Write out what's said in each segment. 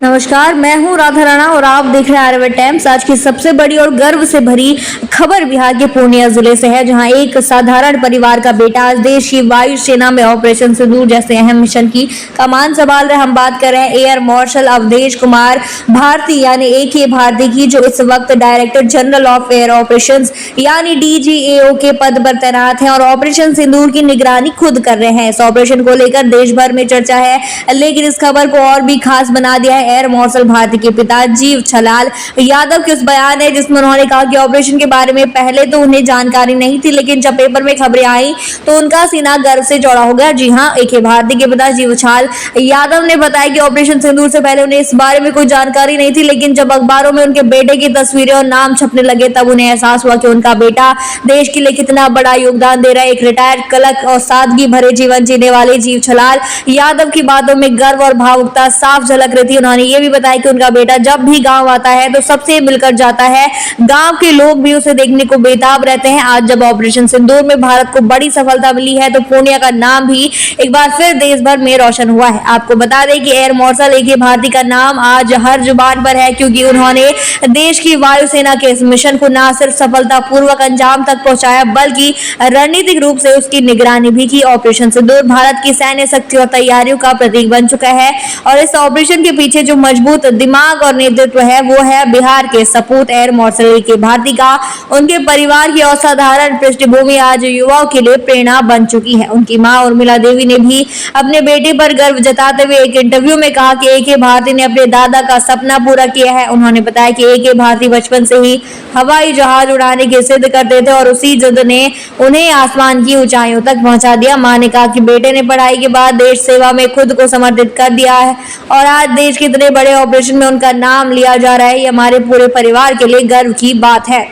नमस्कार, मैं हूं राधा राणा और आप देख रहे हैं आर्यभट्ट टाइम्स। आज की सबसे बड़ी और गर्व से भरी खबर बिहार के पूर्णिया जिले से है, जहां एक साधारण परिवार का बेटा आज देश की वायु सेना में ऑपरेशन सिंदूर जैसे अहम मिशन की कमान संभाल रहे। हम बात कर रहे हैं एयर मार्शल अवधेश कुमार भारती यानी AK भारती की, जो इस वक्त director general of air operations यानी DGAO के पद पर तैनात हैं और ऑपरेशन सिंदूर की निगरानी खुद कर रहे हैं। इस ऑपरेशन को लेकर देश भर में चर्चा है, लेकिन इस खबर को और भी खास बना दिया है एयर मार्शल भारती के पिता जीव छलाल यादव के उस बयान है जिसमें उन्होंने कहा कि ऑपरेशन के बारे में पहले तो उन्हें जानकारी नहीं थी, लेकिन जब पेपर में खबरें आई तो उनका सीना गर्व से चौड़ा हो गया। जी हां, AK भारती के पिता जीव छलाल यादव ने बताया कि ऑपरेशन सिंदूर से पहले उन्हें इस बारे में कोई जानकारी नहीं थी, लेकिन जब अखबारों में उनके बेटे की तस्वीरें और नाम छपने लगे तब उन्हें एहसास हुआ कि उनका बेटा देश के लिए कितना बड़ा योगदान दे रहा है। एक रिटायर्ड क्लर्क और सादगी भरे जीवन जीने वाले जीव छलाल यादव की बातों में गर्व और भावुकता साफ झलक रही थी। उन्होंने ये भी बताया कि उनका बेटा जब भी गांव आता है तो सबसे मिलकर जाता है, गांव के लोग भी उसे देखने को बेताब रहते हैं। आज जब ऑपरेशन सिंदूर में भारत को बड़ी सफलता मिली है तो पूर्णिया का नाम भी एक बार फिर देश भर में रोशन हुआ है। आपको बता दें कि एयर मार्शल AK भारती का नाम आज हर जुबान पर है, क्योंकि उन्होंने देश की वायुसेना के इस मिशन को न सिर्फ सफलतापूर्वक अंजाम तक पहुंचाया, बल्कि रणनीतिक रूप से उसकी निगरानी भी की। ऑपरेशन सिंदूर भारत की सैन्य शक्ति और तैयारियों का प्रतीक बन चुका है और इस ऑपरेशन के पीछे जो मजबूत दिमाग और नेतृत्व है वो है बिहार के सपूत एयर मार्शल AK भारती का। उनके परिवार की असाधारण पृष्ठभूमि आज युवाओं के लिए प्रेरणा बन चुकी है। उनकी मां उर्मिला देवी ने भी अपने बेटे पर गर्व जताते हुए एक इंटरव्यू में कहा कि AK भारती ने अपने दादा का सपना पूरा किया है। उन्होंने बताया कि AK भारती बचपन से ही हवाई जहाज उड़ाने की जिद करते थे और उसी जिद ने उन्हें आसमान की ऊंचाइयों तक पहुंचा दिया। मां ने कहा कि बेटे ने पढ़ाई के बाद देश सेवा में खुद को समर्पित कर दिया है और आज देश के इतने बड़े ऑपरेशन में उनका नाम लिया जा रहा है। ये हमारे पूरे परिवार के लिए गर्व की बात है।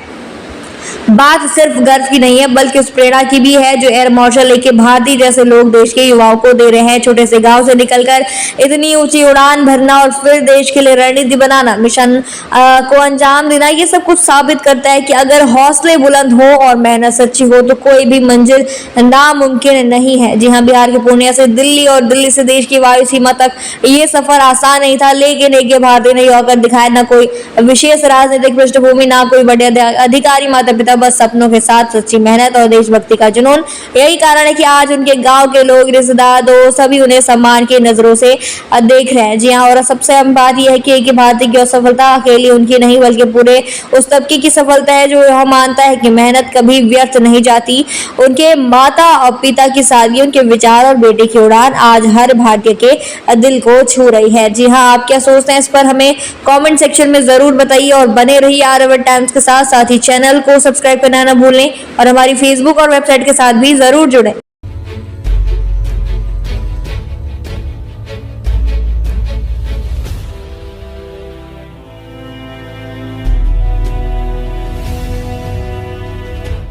बात सिर्फ गर्व की नहीं है, बल्कि उस प्रेरणा की भी है जो एयर मार्शल AK भारती जैसे लोग देश के युवाओं को दे रहे हैं। छोटे से गांव से निकलकर इतनी ऊंची उड़ान भरना और फिर देश के लिए रणनीति बनाना, मिशन को अंजाम देना, ये सब कुछ साबित करता है कि अगर हौसले बुलंद हो और मेहनत सच्ची हो तो कोई भी मंजिल नामुमकिन नहीं है। जी हाँ, बिहार के पूर्णिया से दिल्ली और दिल्ली से देश की वायु सीमा तक ये सफर आसान नहीं था, लेकिन AK भारती ने होकर दिखाया। न कोई विशेष राजनीतिक पृष्ठभूमि, ना कोई बड़े अधिकारी, माता पिता, बस सपनों के साथ सच्ची मेहनत और देशभक्ति का जुनून। यही कारण है कि आज उनके गांव के लोग, रिश्तेदार, दोस्त सभी उन्हें सम्मान की नजरों से देख रहे हैं। जी हाँ, और सबसे अहम बात यह है कि AK भारती की सफलता अकेली उनकी नहीं, बल्कि पूरे उस तबके की सफलता है जो यह मानता है कि मेहनत कभी व्यर्थ नहीं जाती। उनके माता और पिता की सादगी, उनके विचार और बेटे की उड़ान आज हर भारतीय के दिल को छू रही है। जी हाँ, आप क्या सोचते हैं इस पर हमें कमेंट सेक्शन में जरूर बताइए और बने रहिए आर्यभट्ट टाइम्स के साथ ही चैनल को सब्सक्राइब करना न भूलें और हमारी Facebook और वेबसाइट के साथ भी जरूर जुड़ें।